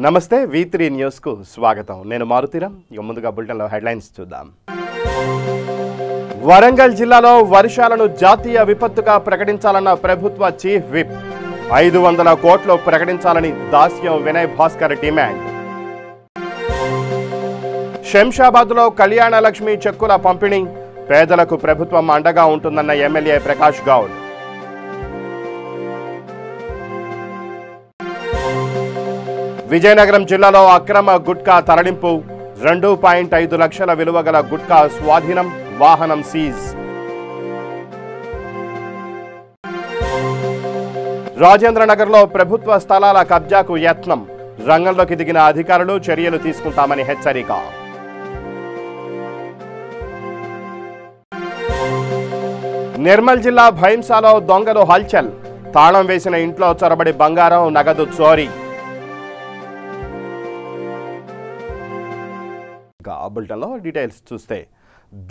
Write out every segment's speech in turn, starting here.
నమస్తే V3 news కు స్వాగతం. నేను మారుతీరామ్. ఇక ముందుగా బులెటిన్ లో హెడ్లైన్స్ చూద్దాం. వరంగల్ జిల్లాలో వర్షాలను జాతీయ విపత్తుగా ప్రకటించాలన్న ప్రభుత్వ చీఫ్ విప్. 500 కోట్లు ప్రకటించాలని దాస్యం వినయ్ భాస్కర్ డిమాండ్. శంషాబాద్లో కళ్యాణ లక్ష్మి చెక్కుల పంపిణీ. పేదలకు ప్రభుత్వం అండగా ఉంటుందన్న ఎమ్మెల్యే ప్రకాష్ గౌడ్. విజయనగరం జిల్లాలో అక్రమ గుట్కా తరలింపు. 2.5 లక్షల విలువ గల గుట్కా స్వాధీనం. వాహనం సీజ్. రాజేంద్రనగర్లో ప్రభుత్వ స్థలాల కబ్జాకు యత్నం. రంగంలోకి దిగిన అధికారులు చర్యలు తీసుకుంటామని హెచ్చరిక. నిర్మల్ జిల్లా భైంసాలో దొంగలు హల్చల్. తాళం వేసిన ఇంట్లో చొరబడి బంగారం, నగదు చోరీ. బులెటిన్లో డీటెయిల్స్ చూస్తే,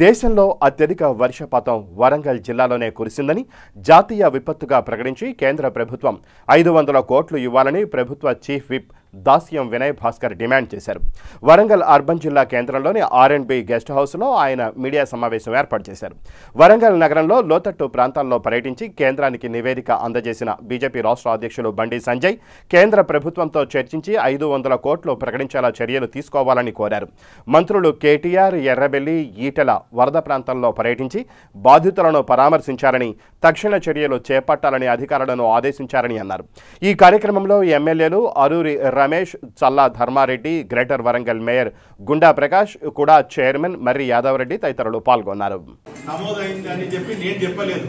దేశంలో అత్యధిక వర్షపాతం వరంగల్ జిల్లాలోనే కురిసిందని జాతీయ విపత్తుగా ప్రకటించి కేంద్ర ప్రభుత్వం 500 కోట్లు ఇవ్వాలని ప్రభుత్వ చీఫ్ విప్ దాస్యం వినయ్ భాస్కర్ డిమాండ్ చేశారు. వరంగల్ అర్బన్ జిల్లా కేంద్రంలోని R&B గెస్ట్ హౌస్లో ఆయన మీడియా సమావేశం ఏర్పాటు చేశారు. వరంగల్ నగరంలో లోతట్టు ప్రాంతాల్లో పర్యటించి కేంద్రానికి నివేదిక అందజేసిన బీజేపీ రాష్ట్ర అధ్యక్షులు బండి సంజయ్ కేంద్ర ప్రభుత్వంతో చర్చించి 500 కోట్లు ప్రకటించేలా చర్యలు తీసుకోవాలని కోరారు. మంత్రులు కేటీఆర్, ఎర్రబెల్లి, ఈటెల వరద ప్రాంతాల్లో పర్యటించి బాధితులను పరామర్శించారని, తక్షణ చర్యలు చేపట్టాలని అధికారులను ఆదేశించారని అన్నారు. ఈ కార్యక్రమంలో ఎమ్మెల్యేలు అరూరి రమేష్, చల్లా ధర్మారెడ్డి, గ్రేటర్ వరంగల్ మేయర్ గుండా ప్రకాష్, కూడా చైర్మన్ మర్రి యాదవ్ రెడ్డి తదితరులు పాల్గొన్నారు. నమోదైందని చెప్పి నేను చెప్పలేదు,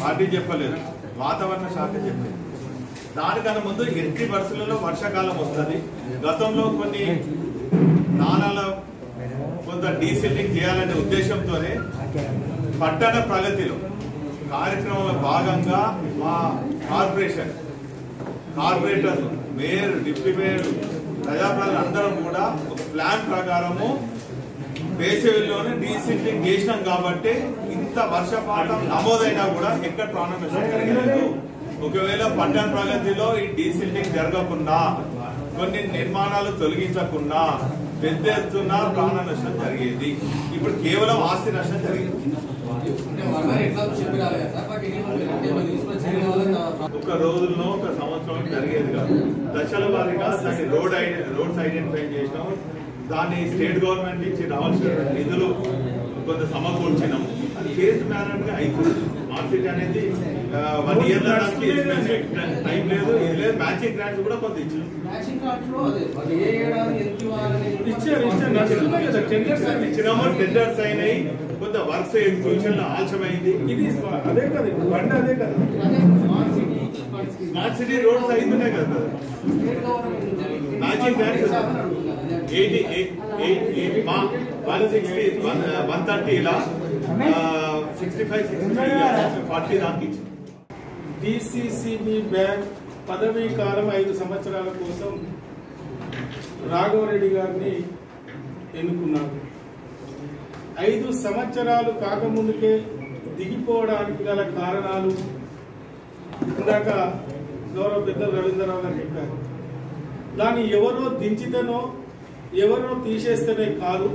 పార్టీ చెప్పలేదు, వాతావరణ శాఖ చెప్పింది. దానికన్నా ముందు ఎట్టి పరిస్థితుల్లో వర్షాకాలం వస్తుంది. గతంలో కొన్ని నాణాల కొంత డీసెల్టింగ్ చేయాలనే ఉద్దేశంతోనే పట్టణ ప్రగతిలో కార్యక్రమంలో భాగంగా మా కార్పొరేటర్లు, మేయర్, డిప్యూటీ మేయర్, ప్రజాప్రతినిధులు అందరం కూడా ఒక ప్లాన్ ప్రకారము వేసవిలోనే డీసెంట్రింగ్ చేసినాం. కాబట్టి ఇంత వర్షపాతం నమోదైనా కూడా ఎక్కడ ప్రాణ నష్టం జరగలేదు. ఒకవేళ పట్టణ ప్రగతిలో ఈ డీసెంట్రింగ్ జరగకుండా, కొన్ని నిర్మాణాలు తొలగించకుండా పెద్ద ఎత్తున ప్రాణ నష్టం జరిగేది. ఇప్పుడు కేవలం ఆస్తి నష్టం జరిగింది. ఒక రోజుల్లో, ఒక సంవత్సరం జరిగేది కాదు. దశల వారీగా దాన్ని రోడ్స్ ఐడెంటిఫై చేసినాం. దాన్ని స్టేట్ గవర్నమెంట్ నుంచి రావాల్సిన నిధులు కొంత సమకూర్చినాము. అది ఫేజ్ మేనర్ గా అయిపోయింది. స్మార్ట్ సిటీ అనేది 1 year టైం లేదు, ఇది లేదు. మ్యాచింగ్ గ్రాంట్స్ కూడా కొంత ఇచ్చినాము. టెండర్స్ అయినాయి, కొంత వర్క్స్ ఎగ్జిక్యూషన్ లో ఆలస్యమైంది. ఇది అదే కదా, బండి అదే కదా. స్మార్ట్ సిటీ రోడ్స్ అవుతున్నాయి కదా. మ్యాచింగ్ గ్రాంట్స్ 130 ఇలా 65, 40 దానికి. DCCB బ్యాంక్ పదవీ కాలం 5 సంవత్సరాల కోసం రాఘవరెడ్డి గారిని ఎన్నుకున్నారు. 5 సంవత్సరాలు కాకముందుకే దిగిపోవడానికి గల కారణాలు ఇందాక గౌరవ పెద్దలు రవీంద్రరావు గారు చెప్పారు. దాన్ని ఎవరో దించితేనో ఎవరో తీసేస్తేనే కాదు,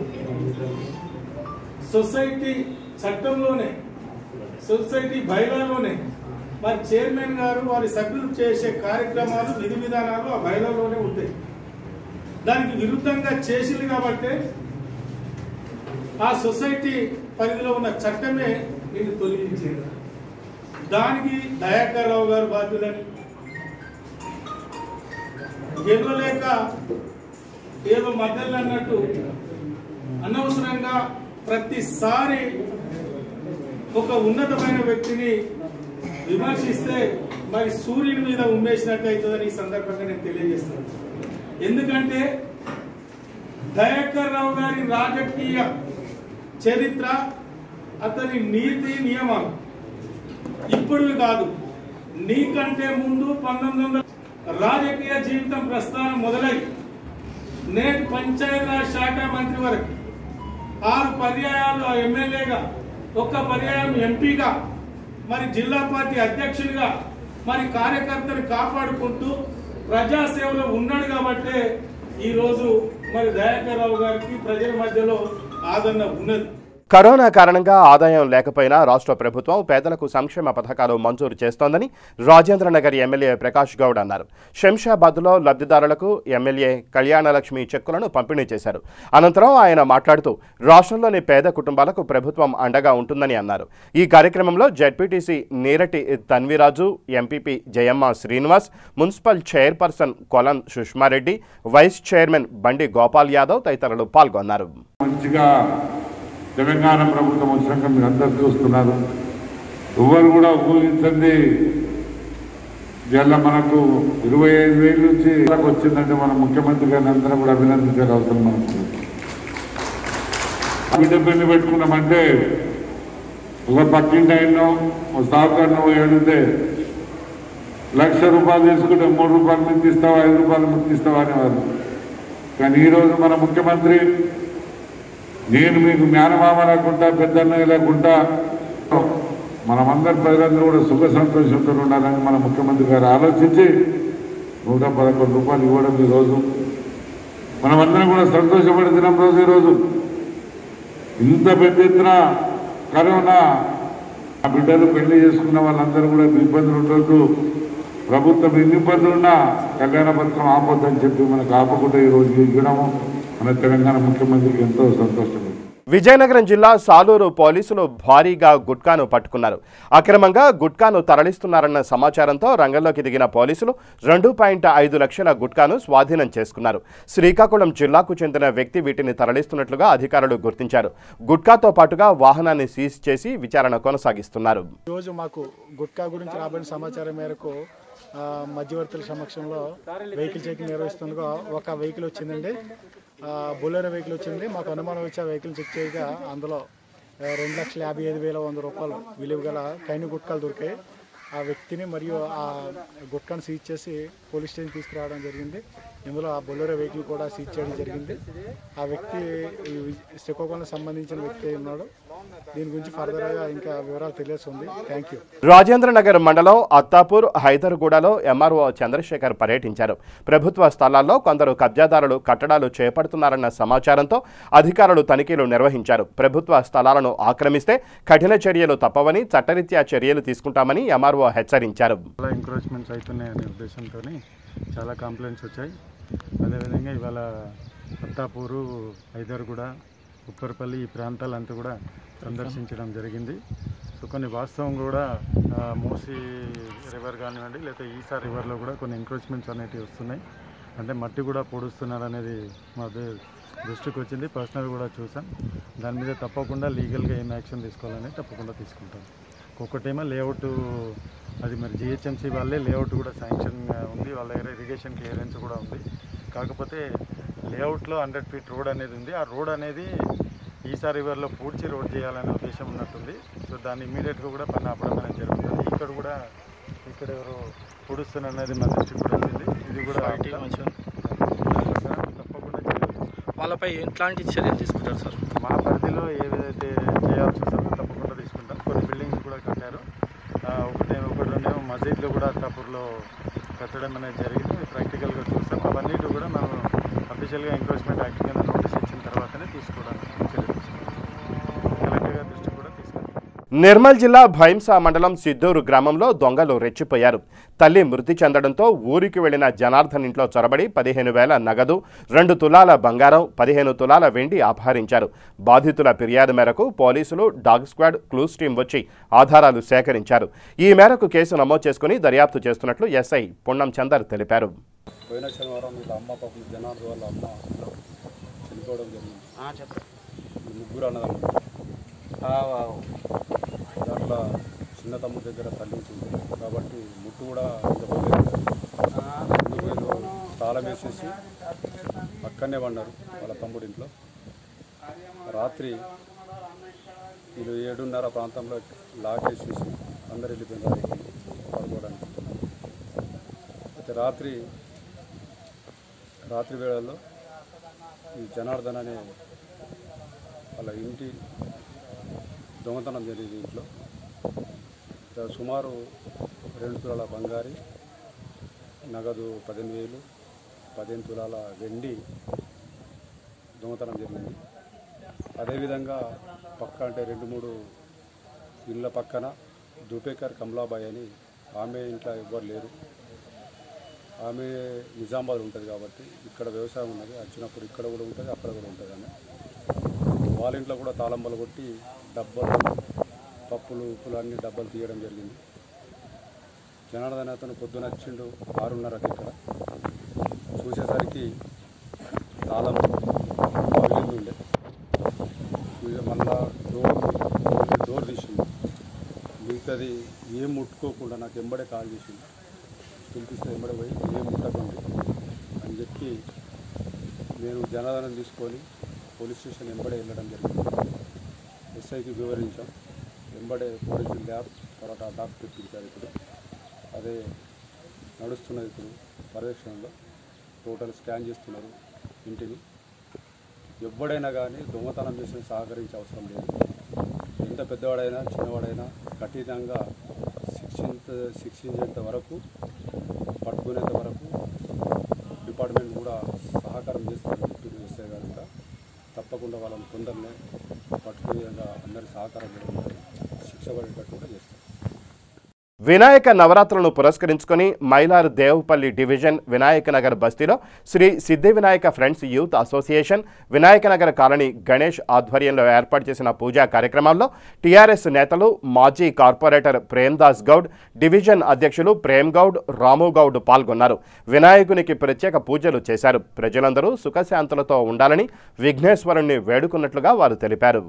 సొసైటీ చట్టంలోనే, సొసైటీ బైలాలోనే మరి చైర్మన్ గారు వారి సభ్యులు చేసే కార్యక్రమాలు, విధి విధానాలు ఆ బైలాలోనే ఉంటాయి. దానికి విరుద్ధంగా చేసింది కాబట్టి ఆ సొసైటీ పరిధిలో ఉన్న చట్టమే దీన్ని తొలగించింది. దానికి దయాకర్ రావు గారు బాధ్యులని గెలవలేక ఏదో మధ్యలో అన్నట్టు అనవసరంగా ప్రతిసారి ఒక ఉన్నతమైన వ్యక్తిని విమర్శిస్తే మరి సూర్యుని మీద ఉమ్మేసినట్టు అవుతుందని ఈ సందర్భంగా నేను తెలియజేస్తాను. ఎందుకంటే దయాకర్ రావు గారి రాజకీయ చరిత్ర, అతని నీతి నియమాలు ఇప్పుడు కాదు, నీకంటే ముందు 1900 రాజకీయ జీవితం ప్రస్థానం మొదలై నేటి పంచాయతీరాజ్ శాఖ మంత్రి వరకు 6 పర్యాయాలు ఎమ్మెల్యేగా, 1 పర్యాయం ఎంపీగా, మరి జిల్లా పార్టీ అధ్యక్షుడిగా మరి కార్యకర్తలు కాపాడుకుంటూ ప్రజాసేవలో ఉన్నాడు కాబట్టి ఈరోజు మరి దయాకర్ రావు గారికి ప్రజల మధ్యలో ఆదరణ ఉన్నది. కరోనా కారణంగా ఆదాయం లేకపోయినా రాష్ట్ర ప్రభుత్వం పేదలకు సంక్షేమ పథకాలు మంజూరు చేస్తోందని రాజేంద్రనగర్ ఎమ్మెల్యే ప్రకాష్ గౌడ్ అన్నారు. శంషాబాద్లో లబ్ధిదారులకు ఎమ్మెల్యే కళ్యాణలక్ష్మి చెక్కులను పంపిణీ చేశారు. అనంతరం ఆయన మాట్లాడుతూ రాష్ట్రంలోని పేద కుటుంబాలకు ప్రభుత్వం అండగా ఉంటుందని అన్నారు. ఈ కార్యక్రమంలో ZPTC Neerati Tanviraju, MPP Jayamma Srinivas, municipal chairperson Kolan Sushma Reddy, vice chairman Bandi Gopal Yadav తదితరులు పాల్గొన్నారు. తెలంగాణ ప్రభుత్వం వచ్చినాక మీరు అందరూ చూస్తున్నారు. ఎవరు కూడా ఊహించండి ఇలా మనకు 25,000 నుంచి వచ్చిందంటే మన ముఖ్యమంత్రి గారిని అందరూ కూడా అభినందించాల్సిన అవసరం మనకు. బిడ్డ పెళ్లి పెట్టుకున్నామంటే ఒక పక్కింటి అయినో ఒక సాగుకారినో అడిగితే ₹1,00,000 తీసుకుంటే ₹3 మించి ఇస్తావా, ₹5 మించి ఇస్తావా అనేవారు. కానీ ఈరోజు మన ముఖ్యమంత్రి నేను మీకు మేనమామ లేకుండా పెద్దన్నయ్య లేకుండా మనమందరి ప్రజలందరూ కూడా సుఖ సంతోషంతో ఉండాలని మన ముఖ్యమంత్రి గారు ఆలోచించి ₹111 ఇవ్వడం ఈరోజు మనమందరం కూడా సంతోషపడి దినం రోజు. ఈరోజు ఇంత పెద్ద ఎత్తున కరోనా ఆ బిడ్డలు పెళ్లి చేసుకున్న వాళ్ళందరూ కూడా ఇబ్బందులు ఉండొద్దు, ప్రభుత్వం ఎన్ని ఇబ్బందులున్నా కళ్యాణ పత్రం ఆపొద్దని చెప్పి మనకు ఆపకుండా ఈరోజు ఇవ్వడము మన తెలంగాణ ముఖ్యమంత్రికి ఎంతో సంతోషం. విజయనగరం జిల్లా సాలూరు పోలీసులు భారీగా గుట్కాను పట్టుకున్నారు. అక్రమంగా గుట్కాను తరలిస్తున్నారన్న సమాచారంతో రంగంలోకి దిగిన పోలీసులు 2.5 లక్షల గుట్కాను స్వాధీనం చేసుకున్నారు. శ్రీకాకుళం జిల్లాకు చెందిన వ్యక్తి వీటిని తరలిస్తున్నట్లుగా అధికారులు గుర్తించారు. గుట్కాతో పాటుగా వాహనాన్ని సీజ్ చేసి విచారణ కొనసాగిస్తున్నారు. ఈరోజు మాకు గుట్కా గురించి రాబడిన సమాచారం మేరకు మధ్యవర్తుల సమక్షంలో వెహికల్ చెకింగ్ నిర్వహిస్తుండగా ఒక వెహికల్ వచ్చిందండి. బొలెరో వెహికల్ వచ్చింది. మాకు అనుమానం వచ్చి ఆ వెహికల్ చెక్ చేయగా అందులో ₹2,55,100 విలువ గల కైను గుట్కాలు దొరికాయి. ఆ వ్యక్తిని మరియు ఆ గుట్కాను సీజ్ చేసి పోలీస్ స్టేషన్ తీసుకురావడం జరిగింది. ఇందులో ఆ బొలెరో వెహికల్ కూడా సీజ్ చేయడం జరిగింది. ఆ వ్యక్తి శ్రీకాకుళం సంబంధించిన వ్యక్తి ఉన్నాడు. దీని గురించి ఫర్దర్గా ఇంకా వివరాలు తెలియస్తుంది. Thank you. రాజేంద్రనగర్ మండలం అత్తాపూర్, హైదర్గూడలో ఎంఆర్ఓ చంద్రశేఖర్ పర్యటించారు. ప్రభుత్వ స్థలాల్లో కొందరు కబ్జాదారులు కట్టడాలు చేపడుతున్నారన్న సమాచారంతో అధికారులు తనిఖీలు నిర్వహించారు. ప్రభుత్వ స్థలాలను ఆక్రమిస్తే కఠిన చర్యలు తప్పవని, చట్టరీత్యా చర్యలు తీసుకుంటామని ఎంఆర్ఓ హెచ్చరించారు. ఎంక్రోచ్మెంట్స్ అవుతున్నాయనే ఉద్దేశంతో చాలా కంప్లైంట్స్ వచ్చాయి. అదేవిధంగా ఇవాళ అత్తాపూరు, హైదర్గూడ, ఉప్పర్పల్లి ఈ ప్రాంతాలంతా కూడా సందర్శించడం జరిగింది. సో కొన్ని వాస్తవం కూడా మూసీ రివర్ కానివ్వండి, లేకపోతే ఈసా రివర్లో కూడా కొన్ని ఎంక్రోచ్మెంట్స్ అనేవి వస్తున్నాయి. అంటే మట్టి కూడా పొడుస్తున్నారు అనేది మా దృష్టికి వచ్చింది. పర్సనల్ కూడా చూసాం. దాని మీద తప్పకుండా లీగల్గా ఏం యాక్షన్ తీసుకోవాలని తప్పకుండా తీసుకుంటాం. ఒక్కటేమో లేఅవుట్, అది మరి జిహెచ్ఎంసీ వాళ్ళే లేఅవుట్ కూడా శాంక్షన్ ఉంది, వాళ్ళ దగ్గర ఇరిగేషన్ క్లియరెన్స్ కూడా ఉంది. కాకపోతే లేఅవుట్లో 100 ఫీట్ రోడ్ అనేది ఉంది. ఆ రోడ్ అనేది ఈసా రివర్లో పూడ్చి రోడ్ చేయాలనే ఉద్దేశం ఉన్నట్టుంది. సో దాన్ని ఇమీడియట్గా కూడా పని ఆపడం అనేది జరుగుతుంది. ఇక్కడ ఎవరు పూడుస్తున్నారు అనేది మన దృష్టికి కూడా వచ్చింది. ఇది కూడా తప్పకుండా వాళ్ళపై ఎట్లాంటి చర్యలు తీసుకుంటారు సార్? మా పరిధిలో ఏదైతే చేయాల్సి వస్తుందో తప్పకుండా తీసుకుంటాం. కొన్ని బిల్డింగ్స్ కూడా కట్టారు. ఒకటి మసీద్లో కూడా అత్తాపూర్లో కట్టడం అనేది జరిగింది. ప్రాక్టికల్గా చూస్తాం. అవన్నిటి కూడా మనం అఫీషియల్గా ఎంక్రోచ్మెంట్ యాక్ట్ కింద నోటీస్ ఇచ్చిన తర్వాతనే తీసుకోవడానికి చర్య తీసుకుంటాం. కలెక్టర్ గారి దృష్టి కూడా తీసుకుంటాం. నిర్మల్ జిల్లా భైంసా మండలం సిద్దూరు గ్రామంలో దొంగలు రెచ్చిపోయారు. తల్లి మృతి చెందడంతో ఊరికి వెళ్లిన జనార్దన్ ఇంట్లో చొరబడి 15,000 నగదు, 2 తులాల బంగారం, 15 తులాల వెండి అపహరించారు. బాధితుల ఫిర్యాదు మేరకు పోలీసులు, డాగ్ స్క్వాడ్, క్లూస్ టీం వచ్చి ఆధారాలు సేకరించారు. ఈ మేరకు కేసు నమోదు చేసుకుని దర్యాప్తు చేస్తున్నట్లు ఎస్ఐ పున్నం చందర్ తెలిపారు. పోయిన శనివారం వీళ్ళ అమ్మ పాపం జనార్దన్ వాళ్ళ అమ్మ చనిపోవడం జరిగింది. ముగ్గురు అన్నదమ్ములు. దాంట్లో చిన్న తమ్ముడి దగ్గర తల్లి ఉంటుంది కాబట్టి ముట్టు కూడా తాళం వేసేసి పక్కనే పడినారు వాళ్ళ తమ్ముడి ఇంట్లో. రాత్రి వీళ్ళు 7:30 ప్రాంతంలో లాక్ వేసేసి అందరు వెళ్ళిపోయినారు పడుకోవడానికి. అయితే రాత్రి వేళల్లో ఈ జనార్దన్ అనే వాళ్ళ ఇంటి దొంగతనం జరిగింది. ఇంట్లో సుమారు 2 తులాల బంగారి, నగదు 15,000, 15 తులాల వెండి దొంగతనం జరిగింది. అదేవిధంగా పక్క అంటే 2-3 ఇళ్ళ పక్కన దుపేకర్ కమలాబాయి అని ఆమె ఇంట్లో ఎవ్వరు లేరు. ఆమె నిజామాబాద్ ఉంటుంది కాబట్టి ఇక్కడ వ్యవసాయం ఉన్నది. వచ్చినప్పుడు ఇక్కడ కూడా ఉంటుంది, అక్కడ కూడా ఉంటుంది. ఆమె వాళ్ళ ఇంట్లో కూడా తాళం కొట్టి డబ్బాలు, పప్పులు, ఉప్పులు అన్ని డబ్బాలు తీయడం జరిగింది. జనార్దన్ అతను పొద్దున వచ్చిండు 6:30కి. ఇక్కడ చూసేసరికి తాళం పగిలింది ఉండే. మళ్ళా డోర్ తీసింది. మిగతాది ఏం ముట్టుకోకుండా నాకు ఎంబడే కాల్ చేసింది. పిలిపిస్తే ఎంబడే పోయి ఏం ముట్టకండి అని చెప్పి నేను జనార్దనం తీసుకొని పోలీస్ స్టేషన్ ఎంబడే వెళ్ళడం జరిగింది. ఎస్ఐకి వివరించాం. ఎంబడే పోలీసు ల్యాబ్ తర్వాత డాక్టర్ తెప్పించారు. ఇప్పుడు అదే నడుస్తున్నది. ఇప్పుడు పర్యవేక్షణలో టోటల్ స్కాన్ చేస్తున్నారు ఇంటిని. ఎవడైనా కానీ దొంగతనం చేసిన సహకరించే అవసరం లేదు. ఎంత పెద్దవాడైనా చిన్నవాడైనా కఠినంగా శిక్షించేంత వరకు, పట్టుకునేంత వరకు డిపార్ట్మెంట్ కూడా సహకారం చేస్తారని చెప్పి చేస్తే కనుక తప్పకుండా వాళ్ళని తొందరనే పట్టుకునే విధంగా అందరి సహకారం శిక్ష పడేటట్టు కూడా చేస్తారు. వినాయక నవరాత్రులను పురస్కరించుకొని మైలారు దేవుపల్లి డివిజన్ వినాయక నగర్ బస్తీలో శ్రీ సిద్ధి Vinayaka friends youth association Vinayaka Nagar colony Ganesh ఆధ్వర్యంలో ఏర్పాటు చేసిన పూజా కార్యక్రమంలో టీఆర్ఎస్ నేతలు మాజీ కార్పొరేటర్ ప్రేమ్దాస్ గౌడ్, డివిజన్ అధ్యక్షులు ప్రేమ్ గౌడ్, రాము గౌడ్ పాల్గొన్నారు. వినాయకునికి ప్రత్యేక పూజలు చేశారు. ప్రజలందరూ సుఖశాంతులతో ఉండాలని విఘ్నేశ్వరుణ్ణి వేడుకున్నట్లుగా వారు తెలిపారు.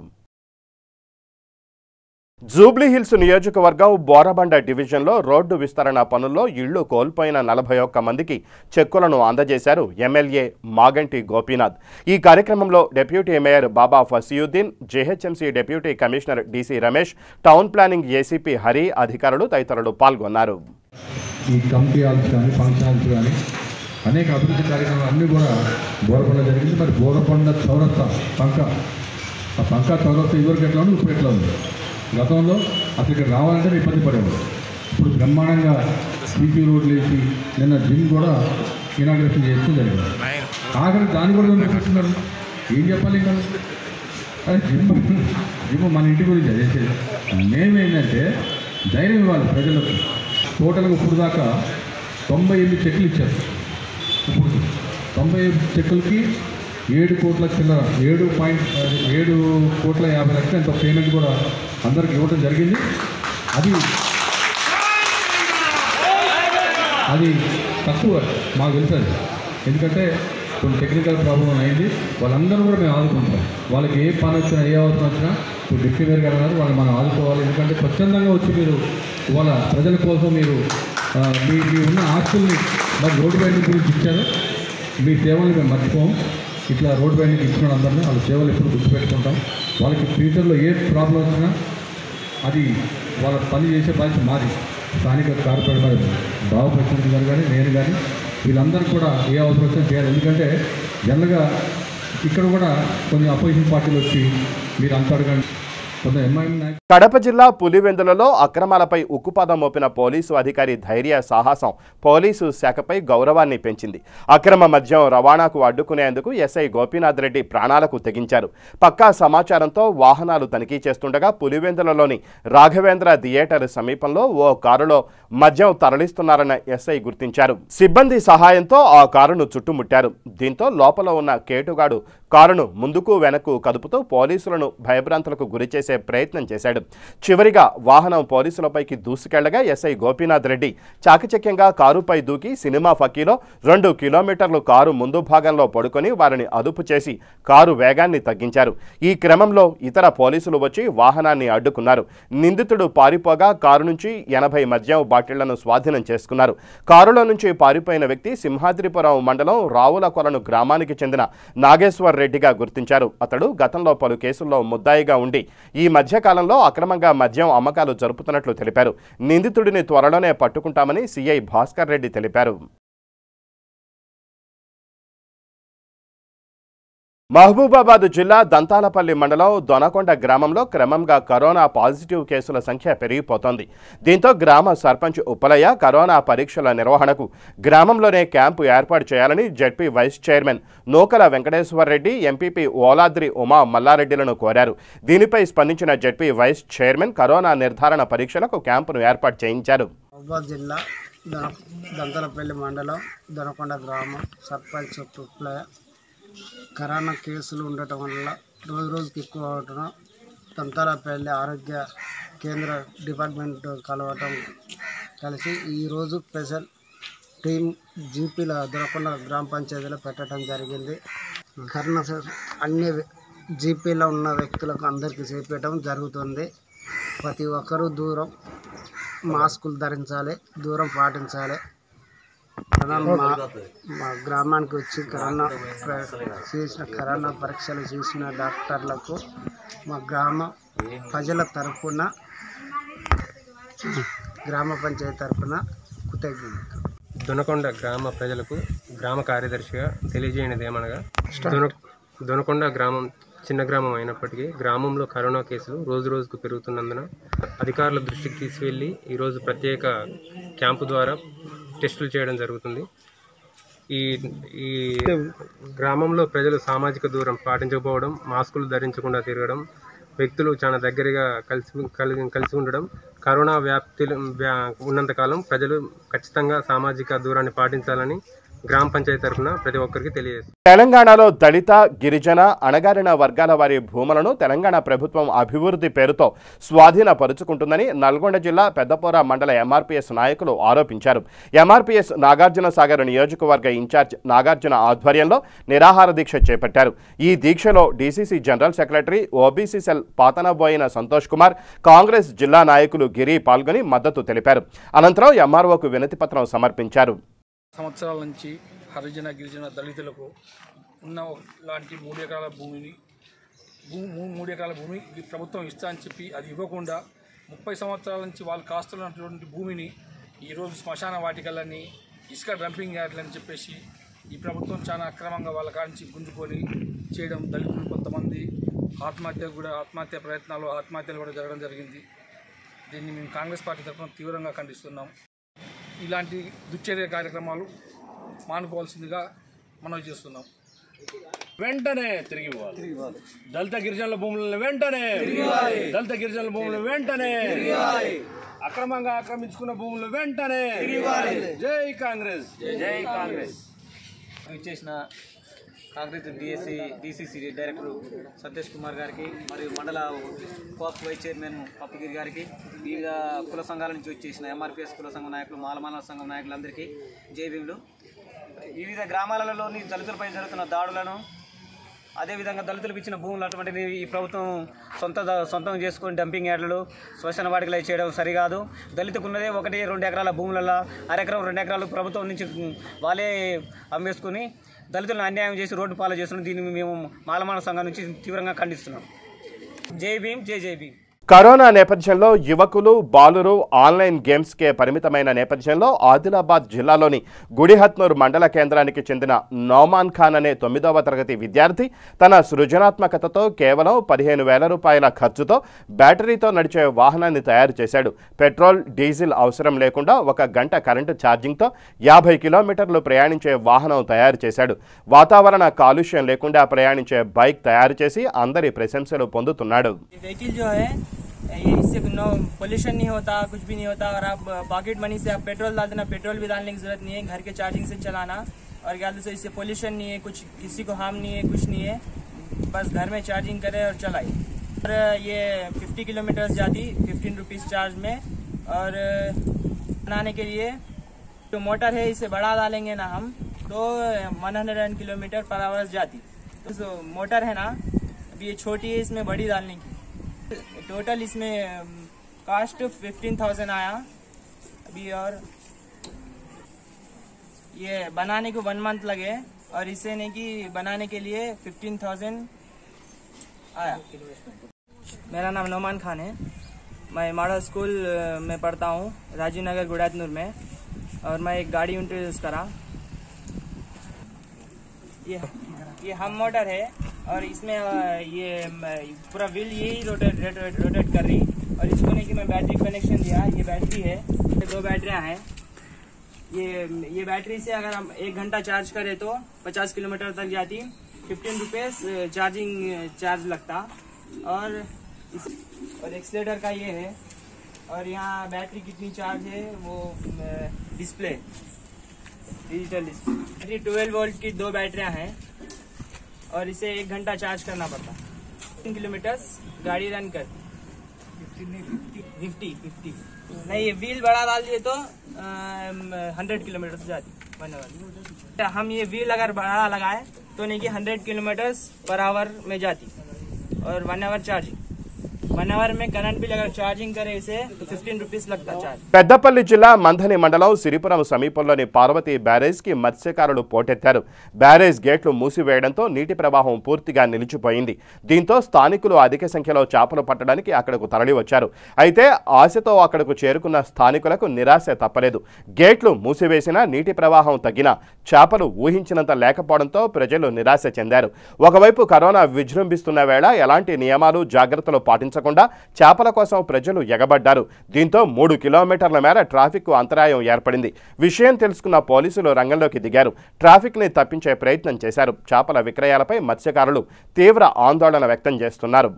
జూబ్లీహిల్స్ నియోజకవర్గం బోరబండ డివిజన్లో రోడ్డు విస్తరణ పనుల్లో ఇళ్లు కోల్పోయిన 41 మందికి చెక్కులను అందజేశారు ఎమ్మెల్యే మాగంటి గోపీనాథ్. ఈ కార్యక్రమంలో deputy mayor Baba Fasiuddin, GHMC deputy commissioner DC Ramesh, town planning ACP Hari, అధికారులు తదితరులు పాల్గొన్నారు. ఈ కమిటీ హాల్స్ కానీ ఫంక్షన్ హాల్స్ కానీ అనేక అభివృద్ధి కార్యక్రమాలు అన్నీ కూడా బోరబండ జరిగింది. మరి బోరబండ చౌరస్తా పంకా చౌరస్తా ఇదివరకు ఎట్లా ఉంది, ఇప్పుడు ఎట్లా ఉంది? గతంలో అసలు ఇక్కడ రావాలంటే ఇబ్బంది పడేవాడు. ఇప్పుడు బ్రహ్మాండంగా సీపీ రోడ్లు వేసి నిన్న జిమ్ కూడా ఇనాగ్రేషన్ చేస్తూ జరిగింది. ఆఖరి దాన్ని కూడా చూపిస్తున్నారు. ఏం చెప్పాలి ఇంకా? అదే జిమ్ మన ఇంటి గురించి చేసేది. మేమేంటంటే ధైర్యం ఇవ్వాలి ప్రజలకు. టోటల్గా ఇప్పుడు దాకా 98 చెక్కులు ఇచ్చారు. ఇప్పుడు 98 చెక్కులకి 7 కోట్ల చిల్లర 7.7 కోట్ల 50 లక్షలు ఎంతో పేమెంట్ కూడా అందరికి ఇవ్వడం జరిగింది. అది తక్కువ మాకు తెలుసు. ఎందుకంటే కొన్ని టెక్నికల్ ప్రాబ్లం అయింది. వాళ్ళందరూ కూడా మేము ఆదుకుంటాం. వాళ్ళకి ఏ పని వచ్చినా, ఏ అవసరం వచ్చినా ఇప్పుడు డిప్యూటీ మేయర్ గారు అన్నారు, వాళ్ళు మనం ఆదుకోవాలి. ఎందుకంటే స్వచ్ఛందంగా వచ్చి మీరు వాళ్ళ ప్రజల కోసం మీరు మీ ఉన్న ఆస్తుల్ని మరి రోడ్డు బయట గురించి ఇచ్చారు. మీ సేవల్ని మేము మర్చిపోం. ఇట్లా రోడ్ బైండింగ్ ఇచ్చిన అందరినీ వాళ్ళ సేవలు ఎప్పుడు గుర్తుపెట్టుకుంటాం. వాళ్ళకి ఫ్యూచర్లో ఏ ప్రాబ్లం వచ్చినా అది వాళ్ళ పని చేసే బాధ్యత మాది. స్థానిక కార్పొరేటర్ బాబు ప్రెసిడెంట్ గారు కానీ నేను కానీ వీళ్ళందరూ కూడా ఏ అవసరం వచ్చినా చేయాలి. ఎందుకంటే జనరల్గా ఇక్కడ కూడా కొన్ని అపోజిషన్ పార్టీలు వచ్చి మీరు అంత అడగండి. కడప జిల్లా పులివెందులలో అక్రమాలపై ఉక్కుపాదం మోపిన పోలీసు అధికారి ధైర్య సాహసం పోలీసు శాఖపై గౌరవాన్ని పెంచింది. అక్రమ మద్యం రవాణాకు అడ్డుకునేందుకు ఎస్ఐ గోపీనాథ్ రెడ్డి ప్రాణాలకు తెగించారు. పక్కా సమాచారంతో వాహనాలు తనిఖీ చేస్తుండగా పులివెందులలోని రాఘవేంద్ర థియేటర్ సమీపంలో ఓ కారులో మద్యం తరలిస్తున్నారన్న ఎస్ఐ గుర్తించారు. సిబ్బంది సహాయంతో ఆ కారును చుట్టుముట్టారు. దీంతో లోపల ఉన్న కేటుగాడు కారును ముందుకు వెనక్కు కదుపుతూ పోలీసులను భయభ్రాంతులకు గురిచేసే ప్రయత్నం చేశాడు. చివరిగా వాహనం పోలీసులపైకి దూసుకెళ్లగా ఎస్ఐ గోపీనాథ్ రెడ్డి చాకచక్యంగా కారుపై దూకి సినిమా ఫకీలో 2 కిలోమీటర్లు కారు ముందు భాగంలో పడుకొని వారిని అదుపు చేసి కారు వేగాన్ని తగ్గించారు. ఈ క్రమంలో ఇతర పోలీసులు వచ్చి వాహనాన్ని అడ్డుకున్నారు. నిందితుడు పారిపోగా కారు నుంచి 80 మద్యం బాటిళ్లను స్వాధీనం చేసుకున్నారు. కారులో నుంచి పారిపోయిన వ్యక్తి సింహాద్రిపురం మండలం రావులకొలను గ్రామానికి చెందిన నాగేశ్వర్ రెడ్డిగా గుర్తించారు. అతడు గతంలో పలు కేసుల్లో ముద్దాయిగా ఉండి ఈ మధ్యకాలంలో అక్రమంగా మద్యం అమ్మకాలు జరుపుతున్నట్లు తెలిపారు. నిందితుడిని త్వరలోనే పట్టుకుంటామని సిఐ భాస్కర్ రెడ్డి తెలిపారు. మహబూబాబాద్ జిల్లా దంతాలపల్లి మండలం దొనకొండ గ్రామంలో క్రమంగా కరోనా పాజిటివ్ కేసుల సంఖ్య పెరిగిపోతోంది. దీంతో గ్రామ సర్పంచ్ ఉప్పలయ్య కరోనా పరీక్షల నిర్వహణకు గ్రామంలోనే క్యాంపు ఏర్పాటు చేయాలని జెడ్పీ వైస్ చైర్మన్ నూకల వెంకటేశ్వరరెడ్డి, ఎంపీపీ ఓలాద్రి ఉమా మల్లారెడ్డిలను కోరారు. దీనిపై స్పందించిన జెడ్పీ వైస్ చైర్మన్ కరోనా నిర్ధారణ పరీక్షలకు క్యాంపును ఏర్పాటు చేయించారు. జిల్లా దంతాలపల్లి మండలం దొనకొండ గ్రామం సర్పంచ్ ఉప్పలయ్య కరోనా కేసులు ఉండటం వల్ల రోజుకి ఎక్కువ అవటం దంతాలపల్లి ఆరోగ్య కేంద్ర డిపార్ట్మెంట్ కలిసి ఈరోజు స్పెషల్ టీం జీపీల దొనకొండ గ్రామ పంచాయతీలో పెట్టడం జరిగింది. కరోనా అన్ని జీపీలో ఉన్న వ్యక్తులకు అందరికీ చేపట్టడం జరుగుతుంది. ప్రతి ఒక్కరూ దూరం మాస్కులు ధరించాలి, దూరం పాటించాలి. మా గ్రామానికి వచ్చి కరోనా పరీక్షలు చేసిన డాక్టర్లకు మా గ్రామ ప్రజల తరఫున గ్రామ పంచాయతీ తరఫున కృతజ్ఞతలు. దొనకొండ గ్రామ ప్రజలకు గ్రామ కార్యదర్శిగా తెలియజేయనిది ఏమనగా దొనకొండ గ్రామం చిన్న గ్రామం అయినప్పటికీ గ్రామంలో కరోనా కేసులు రోజుకు పెరుగుతున్నందున అధికారుల దృష్టికి తీసుకెళ్లి ఈరోజు ప్రత్యేక క్యాంపు ద్వారా టెస్టులు చేయడం జరుగుతుంది. ఈ గ్రామంలో ప్రజలు సామాజిక దూరం పాటించకపోవడం, మాస్కులు ధరించకుండా తిరగడం, వ్యక్తులు చాలా దగ్గరగా కలిసి ఉండడం, కరోనా వ్యాప్తి ఉన్నంతకాలం ప్రజలు ఖచ్చితంగా సామాజిక దూరాన్ని పాటించాలని గ్రామ పంచాయతీ తరఫున ప్రతి ఒక్కరికి తెలియజేస్తుంది. తెలంగాణలో దళిత, గిరిజన, అణగారిన వర్గాల వారి భూములను తెలంగాణ ప్రభుత్వం అభివృద్ధి పేరుతో స్వాధీనపరుచుకుంటుందని నల్గొండ జిల్లా పెద్దపోర మండల ఎంఆర్పీఎస్ నాయకులు ఆరోపించారు. ఎంఆర్పీఎస్ నాగార్జున సాగర్ నియోజకవర్గ ఇన్ఛార్జ్ నాగార్జున ఆధ్వర్యంలో నిరాహార దీక్ష చేపట్టారు. ఈ దీక్షలో DCC general secretary, OBC cell Pathanaboina Santosh Kumar, Congress జిల్లా నాయకులు గిరి పాల్గొని మద్దతు తెలిపారు. అనంతరం ఎంఆర్ఓకు వినతిపత్రం సమర్పించారు. సంవత్సరాల నుంచి హరిజన, గిరిజన, దళితులకు ఉన్న లాంటి 3 ఎకరాల భూమిని 3 ఎకరాల భూమి ప్రభుత్వం ఇస్తా అని చెప్పి అది ఇవ్వకుండా 30 సంవత్సరాల నుంచి వాళ్ళు కాస్తున్నటువంటి భూమిని ఈరోజు శ్మశాన వాటికలని, ఇసుక డంపింగ్ యార్డ్లని చెప్పేసి ఈ ప్రభుత్వం చాలా అక్రమంగా వాళ్ళ కాడించి గుంజుకొని చేయడం, దళితులు కొంతమంది ఆత్మహత్యలు కూడా జరగడం జరిగింది. దీన్ని మేము కాంగ్రెస్ పార్టీ తరఫున తీవ్రంగా ఖండిస్తున్నాం. ఇలాంటి దుశ్చర్య కార్యక్రమాలు మానుకోవాల్సిందిగా మనవి చేస్తున్నాం. వెంటనే తిరిగి ఇవ్వాలి. దళిత గిరిజనుల భూములను వెంటనే అక్రమంగా ఆక్రమించుకున్న భూములు వెంటనే. జై కాంగ్రెస్. ఇచ్చేసిన కాంగ్రెస్ డీసీసీ డైరెక్టర్ సంతోష్ కుమార్ గారికి మరియు మండల కోఆప్ వైస్ చైర్మన్ పప్పగిరి గారికి, వివిధ కుల సంఘాల నుంచి వచ్చేసిన ఎంఆర్పీఎస్ కుల సంఘం నాయకులు, మాలమాల సంఘం నాయకులందరికీ జై భీములు. వివిధ గ్రామాలలోని దళితులపై జరుగుతున్న దాడులను, అదేవిధంగా దళితులకు ఇచ్చిన భూములు అటువంటిది ఈ ప్రభుత్వం సొంతం చేసుకొని డంపింగ్ యార్డులు, శ్మశాన వాటికలు చేయడం సరికాదు. దళితుకు ఉన్నదే 1-2 ఎకరాల భూములలో అరెకరం 2 ఎకరాలు ప్రభుత్వం నుంచి వాళ్ళే అమ్మేసుకుని దళితులను అన్యాయం చేసి రోడ్డు పాలు చేస్తున్నాం. దీన్ని మేము మాలమాన సంఘం నుంచి తీవ్రంగా ఖండిస్తున్నాం. జై భీమ్, జై భీమ్. కరోనా నేపథ్యంలో యువకులు, బాలురు ఆన్లైన్ గేమ్స్కే పరిమితమైన నేపథ్యంలో ఆదిలాబాద్ జిల్లాలోని గుడిహత్నూర్ మండల కేంద్రానికి చెందిన నౌమాన్ ఖాన్ అనే 9వ తరగతి విద్యార్థి తన సృజనాత్మకతతో కేవలం 15,000 రూపాయల ఖర్చుతో బ్యాటరీతో నడిచే వాహనాన్ని తయారు చేశాడు. పెట్రోల్, డీజిల్ అవసరం లేకుండా 1 గంట కరెంటు ఛార్జింగ్తో 50 కిలోమీటర్లు ప్రయాణించే వాహనం తయారు చేశాడు. వాతావరణ కాలుష్యం లేకుండా ప్రయాణించే బైక్ తయారు చేసి అందరి ప్రశంసలు పొందుతున్నాడు. इससे पोल्यूशन नहीं होता, कुछ भी नहीं होता। और आप पॉकेट मनी से आप पेट्रोल डाल देना, पेट्रोल भी डालने की जरूरत नहीं है, घर के चार्जिंग से चलाना। और क्या से इससे पोल्यूशन नहीं है, कुछ किसी को हार्म नहीं है, कुछ नहीं है, बस घर में चार्जिंग करें और चलाए। और ये 50 किलोमीटर जाती 15 रुपीज़ चार्ज में। और बनाने के लिए जो मोटर है इसे बढ़ा डालेंगे ना हम तो 100 किलोमीटर पर आवर जाती। तो मोटर है ना अभी ये छोटी है, इसमें बड़ी डालने की टोटल इसमें कास्ट 15,000 आया अभी। और ये बनाने को 1 मंथ लगे और इसे नहीं कि बनाने के लिए 15,000 आया। मेरा नाम नौमान खान है, मैं मॉडल स्कूल में पढ़ता हूँ, राजीव नगर गुड़ातनूर में। और मैं एक गाड़ी इंट्रोड्यूस करा। ये हम मोटर है और इसमें ये पूरा व्हील यही रोटेट कर रही। और इसको नहीं कि मैं बैटरी कनेक्शन दिया, ये बैटरी है, 2 बैटरियाँ हैं। ये बैटरी से अगर हम 1 घंटा चार्ज करें तो 50 किलोमीटर तक जाती, 15 रुपये चार्ज लगता। और एक्सीलेटर का ये है। और यहाँ बैटरी कितनी चार्ज है वो display, digital display. Battery 12 volt की 2 बैटरियाँ हैं और इसे 1 घंटा चार्ज करना पड़ता। 3 किलोमीटर गाड़ी रन कर 50 नहीं, ये व्हील बड़ा डाल दिए तो 100 किलोमीटर से जाती 1 आवर। हम ये व्हील अगर बड़ा लगाए तो नहीं कि 100 किलोमीटर पर आवर में जाती और 1 आवर चार्जिंग। 1 आवर में करंट बिल अगर चार्जिंग करे इसे तो 15 रुपीस लगता चार्ज। పెద్దపల్లి జిల్లా మంథని మండలం సిరిపురం సమీపంలోని పార్వతీ బ్యారేజ్ కి మత్స్యకారులు పోటెత్తారు. బ్యారేజ్ గేట్లు మూసివేయడంతో నీటి ప్రవాహం పూర్తిగా నిలిచిపోయింది. దీంతో స్థానికులు అధిక సంఖ్యలో చేపలు పట్టడానికి అక్కడకు తరలివచ్చారు. అయితే ఆశతో అక్కడకు చేరుకున్న స్థానికులకు నిరాశ తప్పలేదు. గేట్లు మూసివేసినా నీటి ప్రవాహం తగ్గినా చేపలు ఊహించినంత లేకపోవడంతో ప్రజలు నిరాశ చెందారు. ఒకవైపు కరోనా విజృంభిస్తున్న వేళ ఎలాంటి నియమాలు జాగ్రత్తలు పాటించకుండా చేపల కోసం ప్రజలు ఎగబడ్డారు. దీంతో 3 కిలోమీటర్ల మేర ట్రాఫిక్ అంతరాయం ఏర్పడింది. విషయం తెలుసుకున్న పోలీసులు రంగంలోకి దిగారు. ట్రాఫిక్ ని తప్పించే ప్రయత్నం చేశారు. చేపల విక్రయాలపై మత్స్యకారులు తీవ్ర ఆందోళన వ్యక్తం చేస్తున్నారు.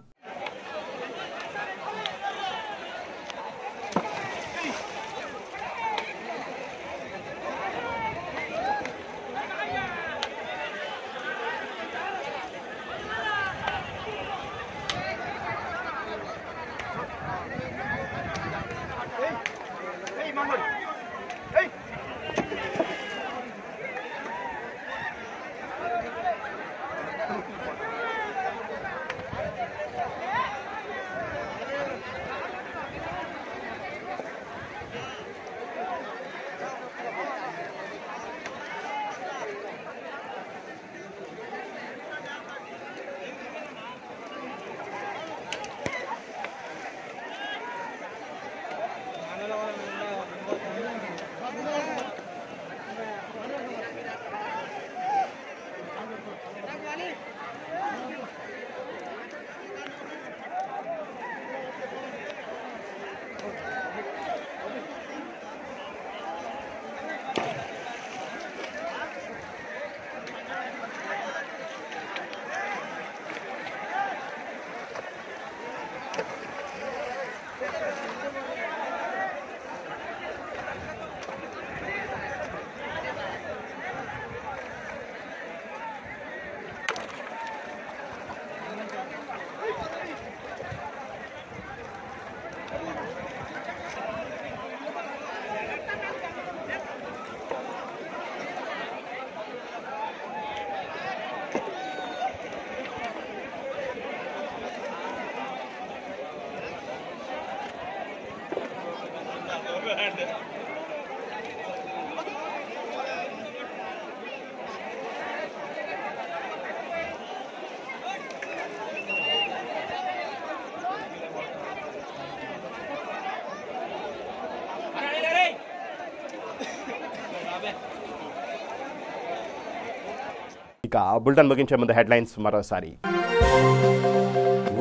బులెటిన్ ముగించే ముందు హెడ్లైన్స్ మరోసారి.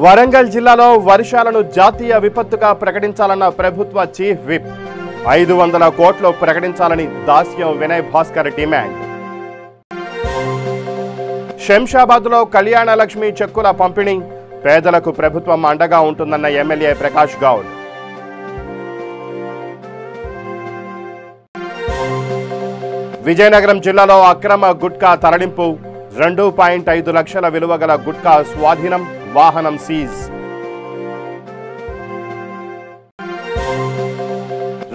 వరంగల్ జిల్లాలో వర్షాలను జాతీయ విపత్తుగా ప్రకటించాలన్న ప్రభుత్వ చీఫ్ విప్. 500 కోట్లు ప్రకటించాలని దాస్యం వినయ్ భాస్కర్ డిమాండ్. శంషాబాద్లో కళ్యాణ లక్ష్మి చెక్కుల పంపిణీ. పేదలకు ప్రభుత్వం అండగా ఉంటుందన్న ఎమ్మెల్యే ప్రకాష్ గౌడ్. విజయనగరం జిల్లాలో అక్రమ గుట్కా తరలింపు. 2.5 లక్షల విలువ గల గుట్కా స్వాధీనం. వాహనం సీజ్.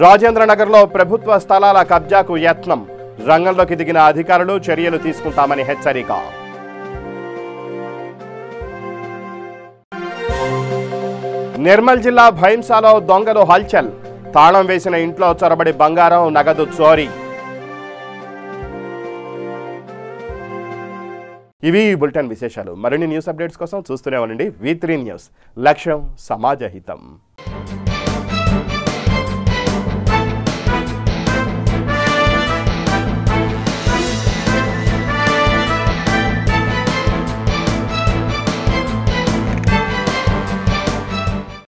రాజేంద్రనగర్లో ప్రభుత్వ స్థలాల కబ్జాకు యత్నం. రంగంలోకి దిగిన అధికారులు చర్యలు తీసుకుంటామని హెచ్చరిక. నిర్మల్ జిల్లా భైంసాలో దొంగలు హల్చల్. తాళం వేసిన ఇంట్లో చొరబడి బంగారం, నగదు చోరీ. ఇవి బులెటిన్ విశేషాలు. మరిన్ని న్యూస్ అప్డేట్స్ కోసం చూస్తూనే ఉండండి V3 న్యూస్. లక్ష్యం సమాజ హితం.